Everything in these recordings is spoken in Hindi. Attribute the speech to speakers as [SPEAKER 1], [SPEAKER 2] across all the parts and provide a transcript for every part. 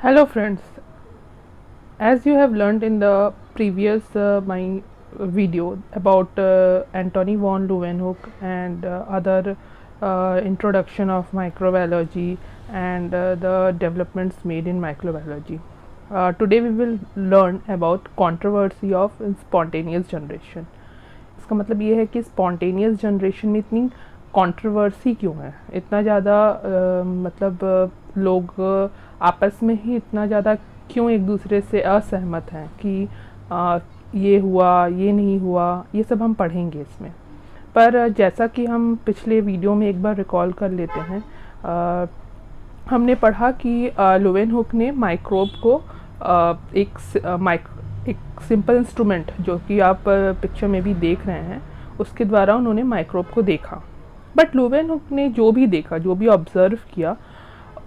[SPEAKER 1] Hello friends, as you have learned in the previous my video about Antony von Leeuwenhoek and other introduction of microbiology and the developments made in microbiology. Today we will learn about controversy of spontaneous generation. इसका मतलब ये है कि स्पॉन्टेनियस जनरेशन में इतनी कंट्रोवर्सी क्यों है, इतना ज़्यादा लोग आपस में ही इतना ज़्यादा क्यों एक दूसरे से असहमत हैं कि ये हुआ ये नहीं हुआ, ये सब हम पढ़ेंगे इसमें। पर जैसा कि हम पिछले वीडियो में एक बार रिकॉल कर लेते हैं, हमने पढ़ा कि लुवेनहुक ने माइक्रोब को एक सिंपल इंस्ट्रूमेंट जो कि आप पिक्चर में भी देख रहे हैं उसके द्वारा उन्होंने माइक्रोब को देखा। बट लुवेनहुक ने जो भी देखा, जो भी ऑब्जर्व किया,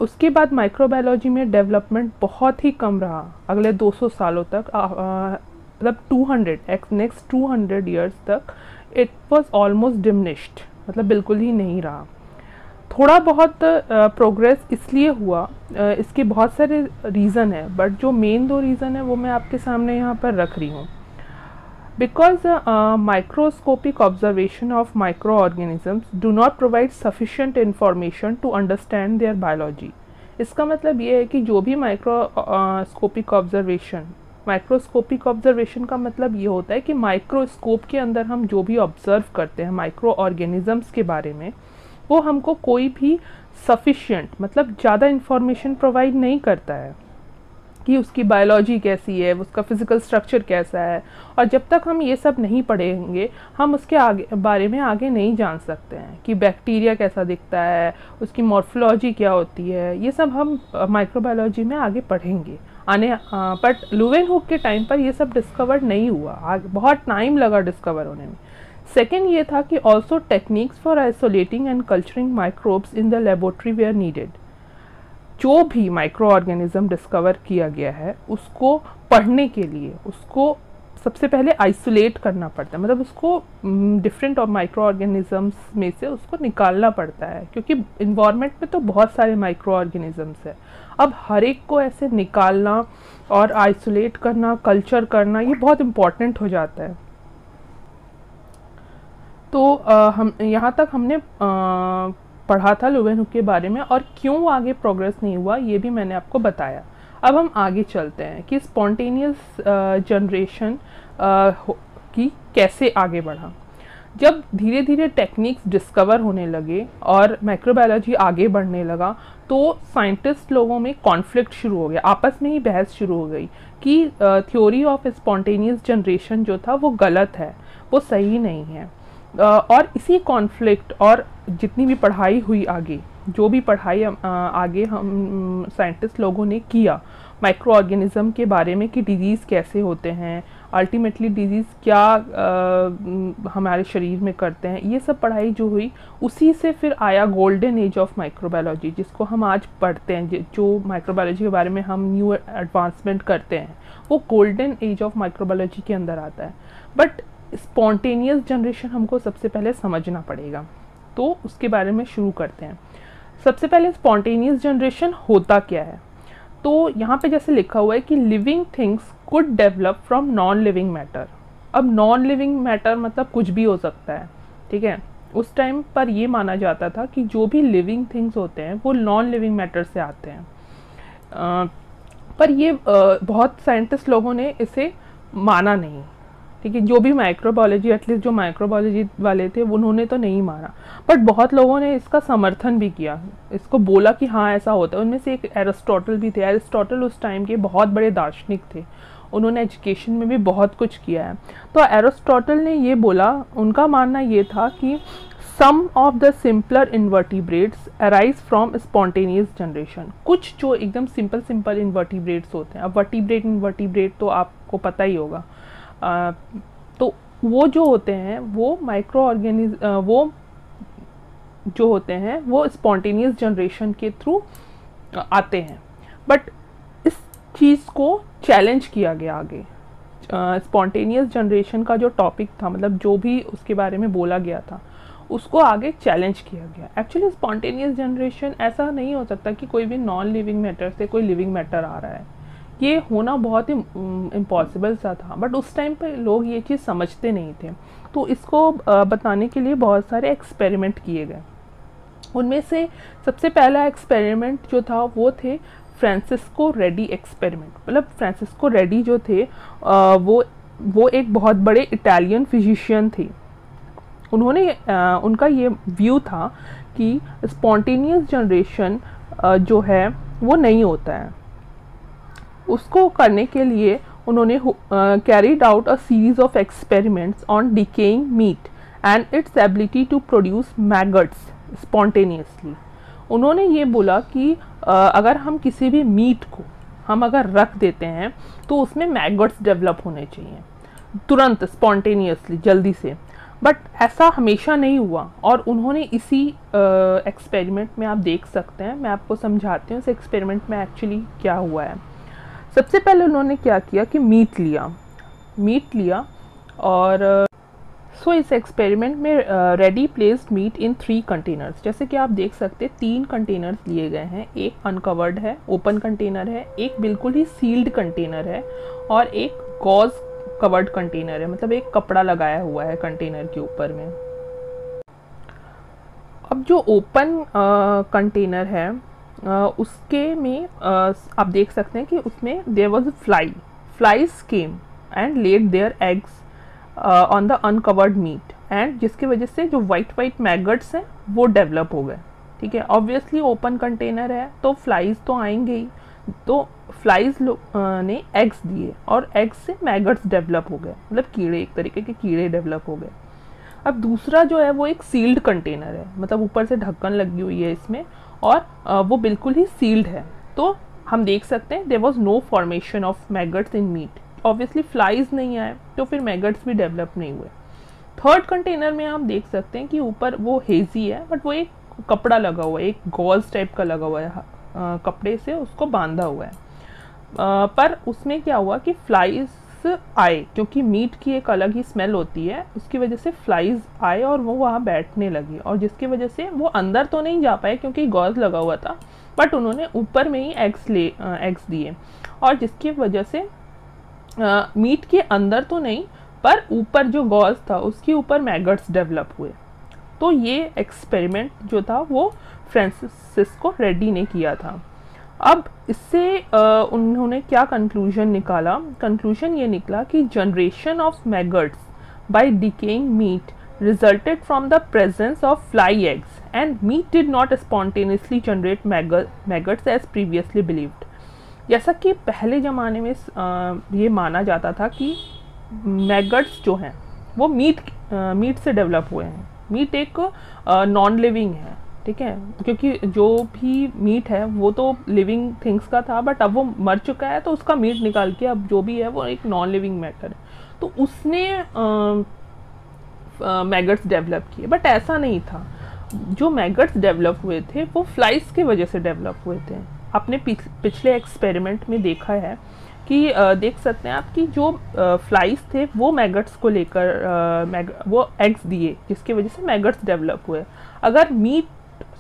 [SPEAKER 1] उसके बाद माइक्रोबायोलॉजी में डेवलपमेंट बहुत ही कम रहा अगले 200 सालों तक। मतलब 200 नेक्स्ट 200 इयर्स तक इट वाज ऑलमोस्ट डिमिनिश्ड, मतलब बिल्कुल ही नहीं रहा। थोड़ा बहुत प्रोग्रेस इसलिए हुआ, इसके बहुत सारे रीज़न है, बट जो मेन 2 रीज़न है वो मैं आपके सामने यहाँ पर रख रही हूँ। Because microscopic observation of microorganisms do not provide sufficient information to understand their biology. इसका मतलब ये है कि जो भी माइक्रोस्कोपिक ऑब्जर्वेशन का मतलब ये होता है कि माइक्रोस्कोप के अंदर हम जो भी ऑब्जर्व करते हैं माइक्रो ऑर्गेनिजम्स के बारे में, वो हमको कोई भी सफिशिएंट मतलब ज़्यादा इंफॉर्मेशन प्रोवाइड नहीं करता है कि उसकी बायोलॉजी कैसी है, उसका फिज़िकल स्ट्रक्चर कैसा है। और जब तक हम ये सब नहीं पढ़ेंगे हम उसके बारे में आगे नहीं जान सकते हैं कि बैक्टीरिया कैसा दिखता है, उसकी मॉर्फोलॉजी क्या होती है। ये सब हम माइक्रोबायोलॉजी में आगे पढ़ेंगे बट लुवेनहुक के टाइम पर ये सब डिस्कवर नहीं हुआ, बहुत टाइम लगा डिस्कवर होने में। सेकेंड ये था कि also techniques for isolating and culturing microbes in the laboratory were needed. जो भी माइक्रो ऑर्गेनिज्म डिस्कवर किया गया है उसको पढ़ने के लिए उसको सबसे पहले आइसोलेट करना पड़ता है, मतलब उसको डिफरेंट माइक्रो ऑर्गेनिजम्स में से उसको निकालना पड़ता है, क्योंकि इन्वायरमेंट में तो बहुत सारे माइक्रो ऑर्गेनिजम्स है। अब हर एक को ऐसे निकालना और आइसोलेट करना, कल्चर करना, ये बहुत इम्पॉर्टेंट हो जाता है। तो हम यहाँ तक हमने पढ़ा था लुवेनहुक के बारे में, और क्यों आगे प्रोग्रेस नहीं हुआ ये भी मैंने आपको बताया। अब हम आगे चलते हैं कि स्पॉन्टेनियस जनरेशन की कैसे आगे बढ़ा। जब धीरे धीरे टेक्निक्स डिस्कवर होने लगे और माइक्रोबायोलॉजी आगे बढ़ने लगा तो साइंटिस्ट लोगों में कॉन्फ्लिक्ट शुरू हो गया, आपस में ही बहस शुरू हो गई कि थ्योरी ऑफ स्पॉन्टेनियस जनरेशन जो था वो गलत है, वो सही नहीं है। और इसी कॉन्फ्लिक्ट और जितनी भी पढ़ाई हुई आगे, जो भी पढ़ाई आगे हम साइंटिस्ट लोगों ने किया माइक्रो ऑर्गेनिज्म के बारे में कि डिजीज़ कैसे होते हैं, अल्टीमेटली डिजीज़ क्या हमारे शरीर में करते हैं, ये सब पढ़ाई जो हुई उसी से फिर आया गोल्डन एज ऑफ माइक्रोबायोलॉजी, जिसको हम आज पढ़ते हैं। जो माइक्रोबायोलॉजी के बारे में हम न्यू एडवांसमेंट करते हैं वो गोल्डन एज ऑफ माइक्रोबायोलॉजी के अंदर आता है। बट स्पॉन्टेनियस जनरेशन हमको सबसे पहले समझना पड़ेगा, तो उसके बारे में शुरू करते हैं। सबसे पहले स्पॉन्टेनियस जनरेशन होता क्या है, तो यहाँ पे जैसे लिखा हुआ है कि living things could develop from non living matter. अब नॉन लिविंग मैटर मतलब कुछ भी हो सकता है, ठीक है। उस टाइम पर ये माना जाता था कि जो भी लिविंग थिंग्स होते हैं वो नॉन लिविंग मैटर से आते हैं। पर ये बहुत साइंटिस्ट लोगों ने इसे माना नहीं, ठीक है। जो भी माइक्रोबायोलॉजी, एटलीस्ट जो माइक्रोबायोलॉजी वाले थे उन्होंने तो नहीं माना, बट बहुत लोगों ने इसका समर्थन भी किया, इसको बोला कि हाँ ऐसा होता है। उनमें से एक एरिस्टोटल भी थे। एरिस्टोटल उस टाइम के बहुत बड़े दार्शनिक थे, उन्होंने एजुकेशन में भी बहुत कुछ किया है। तो एरिस्टोटल ने ये बोला, उनका मानना ये था कि some of the simpler invertebrates arise from spontaneous generation. कुछ जो एकदम सिंपल इन्वर्टिब्रेट्स होते हैं, अब वर्टिब्रेट इन्वर्टिब्रेट तो आपको पता ही होगा, तो वो जो होते हैं वो वो जो होते हैं वो स्पॉन्टेनियस जनरेशन के थ्रू आते हैं। बट इस चीज़ को चैलेंज किया गया आगे। स्पॉन्टेनियस जनरेशन का जो टॉपिक था, मतलब जो भी उसके बारे में बोला गया था, उसको आगे चैलेंज किया गया। एक्चुअली स्पॉन्टेनियस जनरेशन ऐसा नहीं हो सकता कि कोई भी नॉन लिविंग मैटर से कोई लिविंग मैटर आ रहा है, ये होना बहुत ही इम्पॉसिबल सा था, बट उस टाइम पे लोग ये चीज़ समझते नहीं थे। तो इसको बताने के लिए बहुत सारे एक्सपेरिमेंट किए गए। उनमें से सबसे पहला एक्सपेरिमेंट जो था वो थे फ्रांसिस्को रेडी एक्सपेरिमेंट। मतलब फ्रांसिस्को रेडी जो थे वो एक बहुत बड़े इटालियन फिजिशियन थे। उन्होंने उनका ये व्यू था कि स्पॉन्टेनियस जनरेशन जो है वो नहीं होता है। उसको करने के लिए उन्होंने carried out a series of experiments on decaying meat and its ability to produce maggots spontaneously. उन्होंने ये बोला कि अगर हम किसी भी मीट को हम अगर रख देते हैं तो उसमें मैगट्स डेवलप होने चाहिए तुरंत स्पॉन्टेनियसली जल्दी से, बट ऐसा हमेशा नहीं हुआ। और उन्होंने इसी एक्सपेरिमेंट में आप देख सकते हैं, मैं आपको समझाती हूँ इस एक्सपेरिमेंट में एक्चुअली क्या हुआ है। सबसे पहले उन्होंने क्या किया कि मीट लिया और इस एक्सपेरिमेंट में Redi placed meat in 3 containers. जैसे कि आप देख सकते हैं 3 कंटेनर्स लिए गए हैं, एक अनकवर्ड है, ओपन कंटेनर है, एक बिल्कुल ही सील्ड कंटेनर है और एक गॉज कवर्ड कंटेनर है, मतलब एक कपड़ा लगाया हुआ है कंटेनर के ऊपर में। अब जो ओपन कंटेनर है उसके में आप देख सकते हैं कि उसमें there was flies came and laid their eggs on the uncovered meat, and जिसकी वजह से जो वाइट मैगट्स हैं वो डेवलप हो गए। ठीक है, ऑब्वियसली ओपन कंटेनर है तो फ्लाइज तो आएंगे ही, तो फ्लाइज ने एग्स दिए और एग्स से मैगट्स डेवलप हो गए, मतलब कीड़े, एक तरीके के कीड़े डेवलप हो गए। अब दूसरा जो है वो एक सील्ड कंटेनर है, मतलब ऊपर से ढक्कन लगी हुई है इसमें और वो बिल्कुल ही सील्ड है, तो हम देख सकते हैं there was no formation of maggots in meat. Obviously flies नहीं आए तो फिर मैगट्स भी डेवलप नहीं हुए। थर्ड कंटेनर में आप देख सकते हैं कि ऊपर वो हेजी है बट वो एक कपड़ा लगा हुआ है, एक गॉज टाइप का लगा हुआ है, कपड़े से उसको बांधा हुआ है। पर उसमें क्या हुआ कि फ्लाइज आए, क्योंकि मीट की एक अलग ही स्मेल होती है, उसकी वजह से फ्लाइज आए और वो वहाँ बैठने लगी, और जिसकी वजह से वो अंदर तो नहीं जा पाए क्योंकि गॉज लगा हुआ था, बट उन्होंने ऊपर में ही एग्स दिए और जिसकी वजह से मीट के अंदर तो नहीं पर ऊपर जो गॉज था उसके ऊपर मैगट्स डेवलप हुए। तो ये एक्सपेरिमेंट जो था वो फ्रांसिस्को रेडी ने किया था। अब इससे उन्होंने क्या कंक्लूजन निकाला? कंक्लूजन ये निकला कि generation of maggots by decaying meat resulted from the presence of fly eggs and meat did not spontaneously generate maggots as previously believed। जैसा कि पहले ज़माने में ये माना जाता था कि मैगट्स जो हैं वो मीट से डेवलप हुए हैं। मीट एक नॉन लिविंग है, ठीक है, क्योंकि जो भी मीट है वो तो लिविंग थिंग्स का था, बट अब वो मर चुका है तो उसका मीट निकाल के अब जो भी है वो एक नॉन लिविंग मैटर है, तो उसने मैगट्स डेवलप किए। बट ऐसा नहीं था, जो मैगट्स डेवलप हुए थे वो फ्लाइज की वजह से डेवलप हुए थे। आपने पिछले एक्सपेरिमेंट में देखा है कि देख सकते हैं आप कि जो फ्लाइज थे वो मैगट्स को लेकर वो एग्स दिए, जिसकी वजह से मैगट्स डेवलप हुए। अगर मीट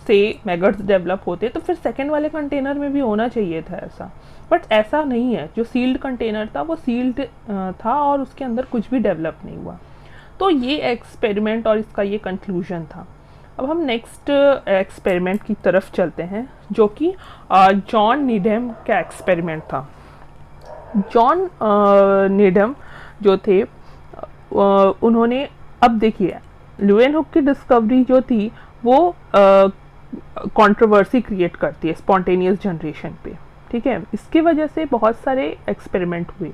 [SPEAKER 1] से मैगट्स डेवलप होते तो फिर सेकेंड वाले कंटेनर में भी होना चाहिए था ऐसा, बट ऐसा नहीं है। जो सील्ड कंटेनर था वो सील्ड था और उसके अंदर कुछ भी डेवलप नहीं हुआ। तो ये एक्सपेरिमेंट और इसका ये कंक्लूजन था। अब हम नेक्स्ट एक्सपेरिमेंट की तरफ चलते हैं, जो कि जॉन नीडम का एक्सपेरिमेंट था। जॉन नीडम जो थे उन्होंने, अब देखिए ल्यूवेनहुक की डिस्कवरी जो थी वो कंट्रोवर्सी क्रिएट करती है स्पॉन्टेनियस जनरेशन पे, ठीक है। इसकी वजह से बहुत सारे एक्सपेरिमेंट हुए,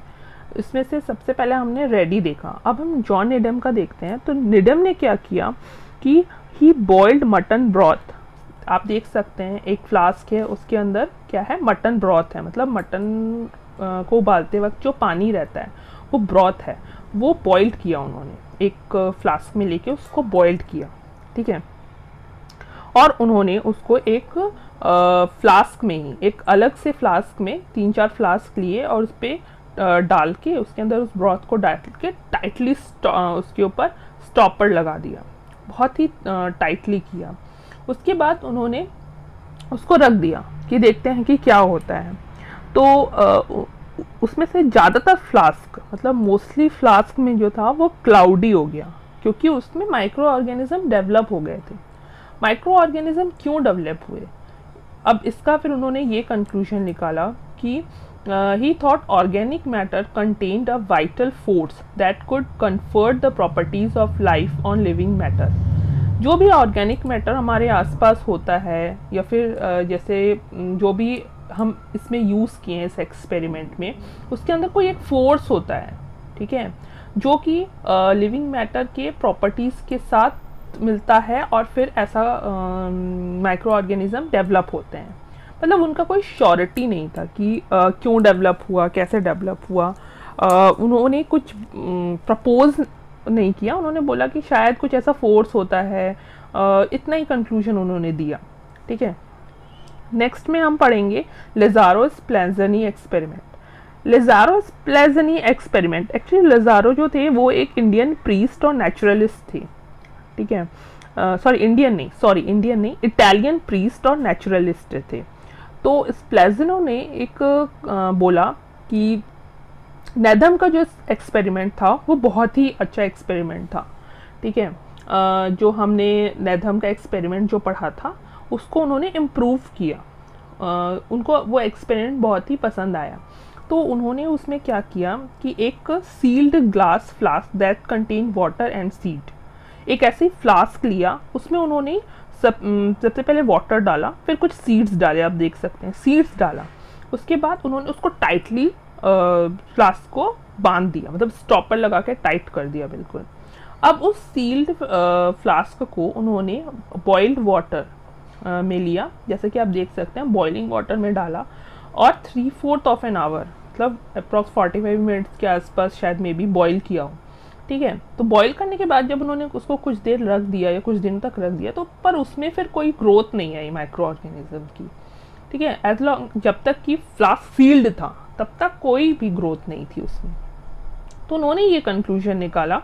[SPEAKER 1] इसमें से सबसे पहले हमने रेडी देखा। अब हम जॉन नीडम का देखते हैं। तो नीडम ने क्या किया कि ही बॉइल्ड मटन ब्रॉथ। आप देख सकते हैं एक फ्लास्क है, उसके अंदर क्या है, मटन ब्रॉथ है, मतलब मटन को उबालते वक्त जो पानी रहता है वो ब्रॉथ है, वो बॉइल्ड किया उन्होंने एक फ्लास्क में लेके उसको बॉइल्ड किया, ठीक है। और उन्होंने उसको एक फ्लास्क में ही, एक अलग से फ्लास्क में 3-4 फ्लास्क लिए और उस पर डाल के उसके अंदर उस ब्रॉथ को डाल के टाइटली उसके ऊपर स्टॉपर लगा दिया। बहुत ही टाइटली किया। उसके बाद उन्होंने उसको रख दिया कि देखते हैं कि क्या होता है। तो उसमें से ज़्यादातर फ्लास्क, मतलब मोस्टली फ्लास्क में जो था वो क्लाउडी हो गया, क्योंकि उसमें माइक्रो ऑर्गेनिज्म डेवलप हो गए थे। माइक्रो ऑर्गेनिज्म क्यों डेवलप हुए? अब इसका फिर उन्होंने ये कंक्लूजन निकाला कि he thought organic matter contained a vital force that could confer the properties of life on living matter। जो भी ऑर्गेनिक मैटर हमारे आसपास होता है, या फिर जैसे जो भी हम इसमें यूज़ किए हैं इस एक्सपेरिमेंट में, उसके अंदर कोई एक फोर्स होता है, ठीक है, जो कि लिविंग मैटर के प्रॉपर्टीज़ के साथ मिलता है और फिर ऐसा माइक्रो ऑर्गेनिज्म डेवलप होते हैं। मतलब उनका कोई श्योरिटी नहीं था कि क्यों डेवलप हुआ, कैसे डेवलप हुआ। उन्होंने कुछ प्रपोज नहीं किया, उन्होंने बोला कि शायद कुछ ऐसा फोर्स होता है, इतना ही कंक्लूजन उन्होंने दिया, ठीक है। नेक्स्ट में हम पढ़ेंगे लाज़ारो-स्प्लेज़नी एक्सपेरिमेंट। लाज़ारो-स्प्लेज़नी एक्सपेरिमेंट, एक्चुअली लाज़ारो जो थे वो एक इंडियन प्रीस्ट और नेचुरलिस्ट थे, ठीक है। इंडियन नहीं, इटालियन प्रीस्ट और नेचुरलिस्ट थे। तो स्प्लेज़नो ने एक बोला कि नेधम का जो एक्सपेरिमेंट था वो बहुत ही अच्छा एक्सपेरिमेंट था, ठीक है। जो हमने नेधम का एक्सपेरिमेंट जो पढ़ा था उसको उन्होंने इम्प्रूव किया, उनको वो एक्सपेरिमेंट बहुत ही पसंद आया। तो उन्होंने उसमें क्या किया कि एक sealed glass flask that contain water and seed, एक ऐसी फ्लास्क लिया, उसमें उन्होंने सबसे पहले वाटर डाला, फिर कुछ सीड्स डाले, आप देख सकते हैं सीड्स डाला। उसके बाद उन्होंने उसको टाइटली फ्लास्क को बांध दिया, मतलब स्टॉपर लगा के टाइट कर दिया बिल्कुल। अब उस सील्ड फ्लास्क को उन्होंने बॉइल्ड वाटर में लिया, जैसे कि आप देख सकते हैं बॉइलिंग वाटर में डाला, और 3/4 ऑफ एन आवर, मतलब अप्रॉक्स 45 मिनट्स के आसपास शायद मे बी बॉइल किया हो, ठीक है। तो बॉईल करने के बाद जब उन्होंने उसको कुछ देर रख दिया या कुछ दिन तक रख दिया, तो पर उसमें फिर कोई ग्रोथ नहीं आई माइक्रो ऑर्गेनिज्म की, ठीक है। एज लॉन्ग जब तक कि फ्लास्क सील्ड था तब तक कोई भी ग्रोथ नहीं थी उसमें। तो उन्होंने ये कंक्लूजन निकाला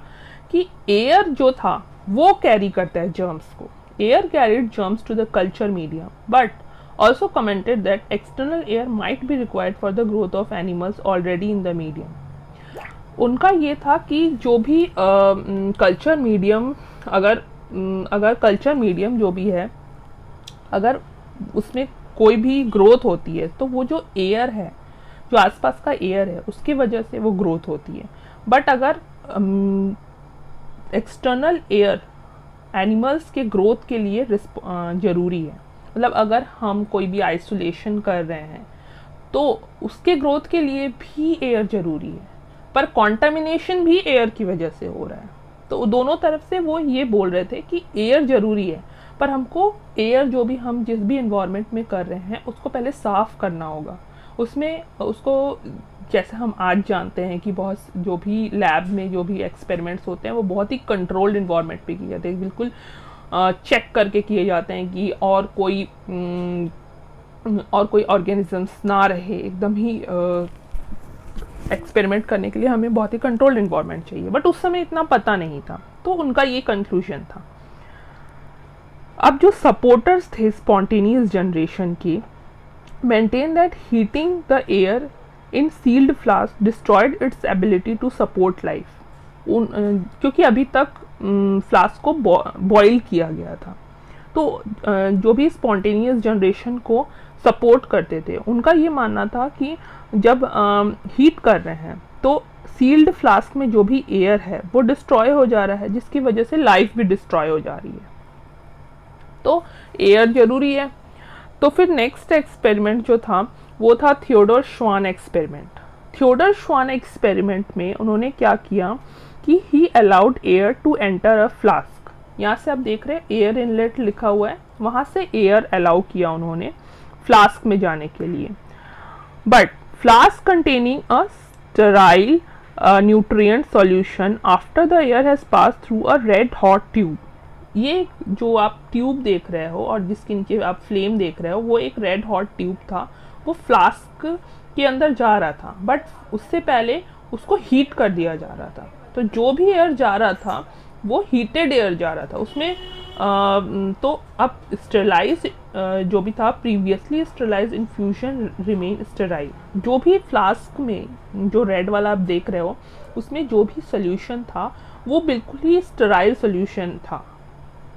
[SPEAKER 1] कि एयर जो था वो कैरी करता है जर्म्स को, air carried germs to the culture medium, but also commented that external air might be required for the growth of animals already in the medium. उनका ये था कि जो भी कल्चर मीडियम, अगर कल्चर मीडियम जो भी है, अगर उसमें कोई भी ग्रोथ होती है तो वो जो एयर है, जो आसपास का एयर है, उसकी वजह से वो ग्रोथ होती है। बट अगर एक्सटर्नल एयर एनिमल्स के ग्रोथ के लिए ज़रूरी है, मतलब अगर हम कोई भी आइसोलेशन कर रहे हैं तो उसके ग्रोथ के लिए भी एयर ज़रूरी है, पर कॉन्टामिनेशन भी एयर की वजह से हो रहा है। तो दोनों तरफ से वो ये बोल रहे थे कि एयर ज़रूरी है, पर हमको एयर जो भी हम जिस भी इन्वायरमेंट में कर रहे हैं उसको पहले साफ़ करना होगा। उसमें उसको, जैसे हम आज जानते हैं कि बहुत जो भी लैब में जो भी एक्सपेरिमेंट्स होते हैं वो बहुत ही कंट्रोल्ड इन्वायरमेंट पे किए जाते हैं, बिल्कुल चेक करके किए जाते हैं कि और कोई ऑर्गेनिजम्स ना रहे, एकदम ही एक्सपेरिमेंट करने के लिए हमें बहुत ही कंट्रोल्ड इन्वायरमेंट चाहिए। बट उस समय इतना पता नहीं था, तो उनका ये कंक्लूजन था। अब जो सपोर्टर्स थे स्पॉन्टेनियस जनरेशन के, maintain that heating the air in sealed flask destroyed its ability to support life, क्योंकि अभी तक फ्लास्क को बॉयल किया गया था। तो जो भी स्पॉन्टेनियस जनरेशन को सपोर्ट करते थे, उनका ये मानना था कि जब हीट कर रहे हैं तो सील्ड फ्लास्क में जो भी एयर है वो डिस्ट्रॉय हो जा रहा है, जिसकी वजह से लाइफ भी डिस्ट्रॉय हो जा रही है। तो एयर ज़रूरी है। तो फिर नेक्स्ट एक्सपेरिमेंट जो था वो था थियोडोर श्वान एक्सपेरिमेंट। थियोडोर श्वान एक्सपेरिमेंट में उन्होंने क्या किया कि he allowed air to enter a flask. यहाँ से आप देख रहे हैं एयर इनलेट लिखा हुआ है, वहाँ से एयर अलाउ किया उन्होंने फ्लास्क में जाने के लिए। But flask containing a sterile nutrient solution after the air has pass through a red hot tube. ये जो आप ट्यूब देख रहे हो और जिसके नीचे आप फ्लेम देख रहे हो, वो एक रेड हॉट ट्यूब था, वो फ्लास्क के अंदर जा रहा था, बट उससे पहले उसको हीट कर दिया जा रहा था। तो जो भी एयर जा रहा था वो हीटेड एयर जा रहा था उसमें। तो अब स्टेरलाइज जो भी था, previously sterilise infusion remain sterile. जो भी फ्लास्क में जो रेड वाला आप देख रहे हो उसमें जो भी सोल्यूशन था वो बिल्कुल ही स्टेराइल सोल्यूशन था,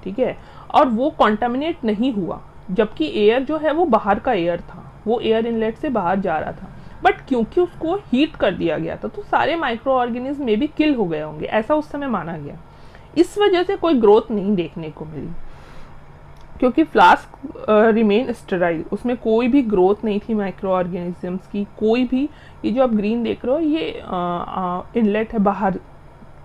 [SPEAKER 1] ठीक है, और वो कॉन्टामिनेट नहीं हुआ, जबकि एयर जो है वो बाहर का एयर था, वो एयर इनलेट से बाहर जा रहा था। बट क्योंकि उसको हीट कर दिया गया था तो सारे माइक्रो ऑर्गेनिज्म में भी किल हो गए होंगे, ऐसा उस समय माना गया। इस वजह से कोई ग्रोथ नहीं देखने को मिली, क्योंकि फ्लास्क रिमेन स्टेराइल, उसमें कोई भी ग्रोथ नहीं थी माइक्रो ऑर्गेनिजम्स की, कोई भी। ये जो आप ग्रीन देख रहे हो ये इनलेट है बाहर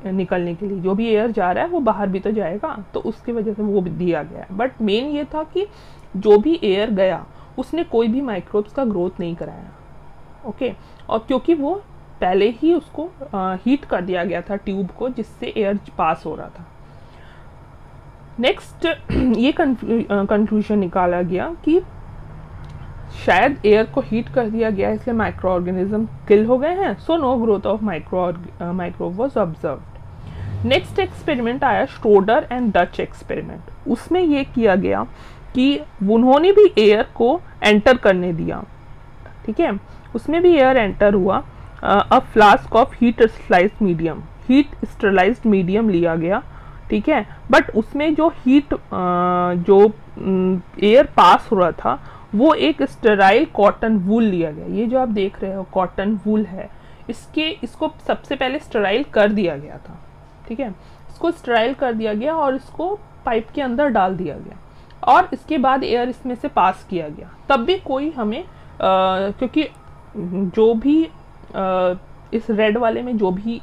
[SPEAKER 1] निकलने के लिए, जो भी एयर जा रहा है वो बाहर भी तो जाएगा, तो उसकी वजह से वो भी दिया गया है। बट मेन ये था कि जो भी एयर गया उसने कोई भी माइक्रोब्स का ग्रोथ नहीं कराया, ओके। और क्योंकि वो पहले ही उसको हीट कर दिया गया था ट्यूब को, जिससे एयर पास हो रहा था। नेक्स्ट ये कंक्लूजन निकाला गया कि शायद एयर को हीट कर दिया गया इसलिए माइक्रो ऑर्गेनिज्म किल हो गए हैं, so no growth of microbe was observed. Next experiment आया श्रोडर एंड डच एक्सपेरिमेंट। उसमें ये किया गया कि उन्होंने भी एयर को एंटर करने दिया, ठीक है, उसमें भी एयर एंटर हुआ। A flask of heat sterilised medium लिया गया, ठीक है, बट उसमें जो हीट जो एयर पास हो रहा था वो एक स्टेराइल कॉटन वूल लिया गया। ये जो आप देख रहे हो कॉटन वूल है, इसको सबसे पहले स्टेराइल कर दिया गया था, ठीक है, इसको स्टेराइल कर दिया गया और इसको पाइप के अंदर डाल दिया गया और इसके बाद एयर इसमें से पास किया गया। तब भी कोई हमें क्योंकि जो भी इस रेड वाले में जो भी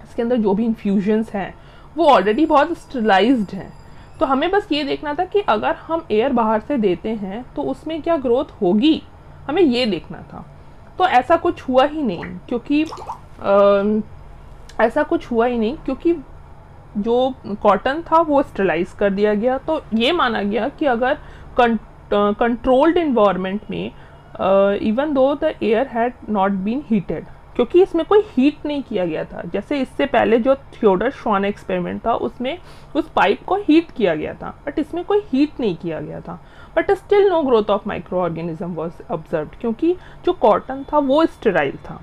[SPEAKER 1] इसके अंदर जो भी इन्फ्यूजन्स हैं वो ऑलरेडी बहुत स्टेरलाइज्ड हैं, तो हमें बस ये देखना था कि अगर हम एयर बाहर से देते हैं तो उसमें क्या ग्रोथ होगी, हमें ये देखना था। तो ऐसा कुछ हुआ ही नहीं, क्योंकि जो कॉटन था वो स्टेरलाइज कर दिया गया। तो ये माना गया कि अगर कंट्रोल्ड इन्वायरमेंट में even though the air had not been heated, क्योंकि इसमें कोई हीट नहीं किया गया था। जैसे इससे पहले जो थियोडर श्वान एक्सपेरिमेंट था उसमें उस पाइप को हीट किया गया था, बट इसमें कोई हीट नहीं किया गया था, but still no growth of micro organism was observed, क्योंकि जो कॉटन था वो स्टेराइल था,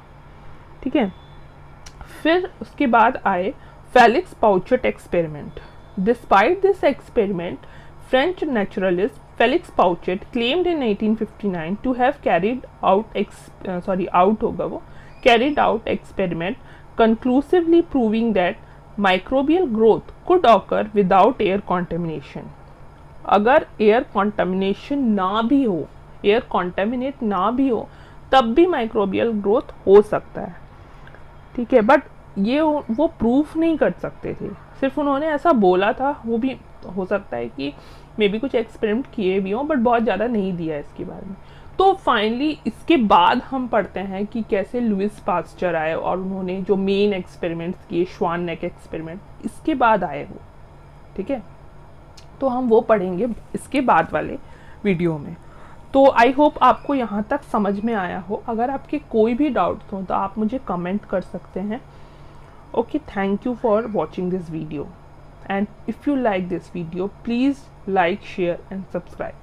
[SPEAKER 1] ठीक है। फिर उसके बाद आए Felix Pouchet experiment. Despite this experiment, French naturalist Felix Pauchet claimed in 1859 to have carried out experiment conclusively proving that microbial growth could occur without air contamination. अगर एयर कॉन्टेमिनेशन ना भी हो, एयर कॉन्टेमिनेट ना भी हो, तब भी माइक्रोबियल ग्रोथ हो सकता है, ठीक है। बट ये वो प्रूफ नहीं कर सकते थे, सिर्फ उन्होंने ऐसा बोला था। वो भी हो सकता है कि मे बी कुछ एक्सपेरिमेंट किए भी हों, बट बहुत ज़्यादा नहीं दिया इसके बारे में। तो फाइनली इसके बाद हम पढ़ते हैं कि कैसे लुइस पास्चर आए और उन्होंने जो मेन एक्सपेरिमेंट्स किए, श्वान नेक एक्सपेरिमेंट, इसके बाद आए वो, ठीक है। तो हम वो पढ़ेंगे इसके बाद वाले वीडियो में। तो आई होप आपको यहाँ तक समझ में आया हो। अगर आपके कोई भी डाउट्स हो तो आप मुझे कमेंट कर सकते हैं। Okay, thank you for watching this video, and if you like this video, please like, share and subscribe.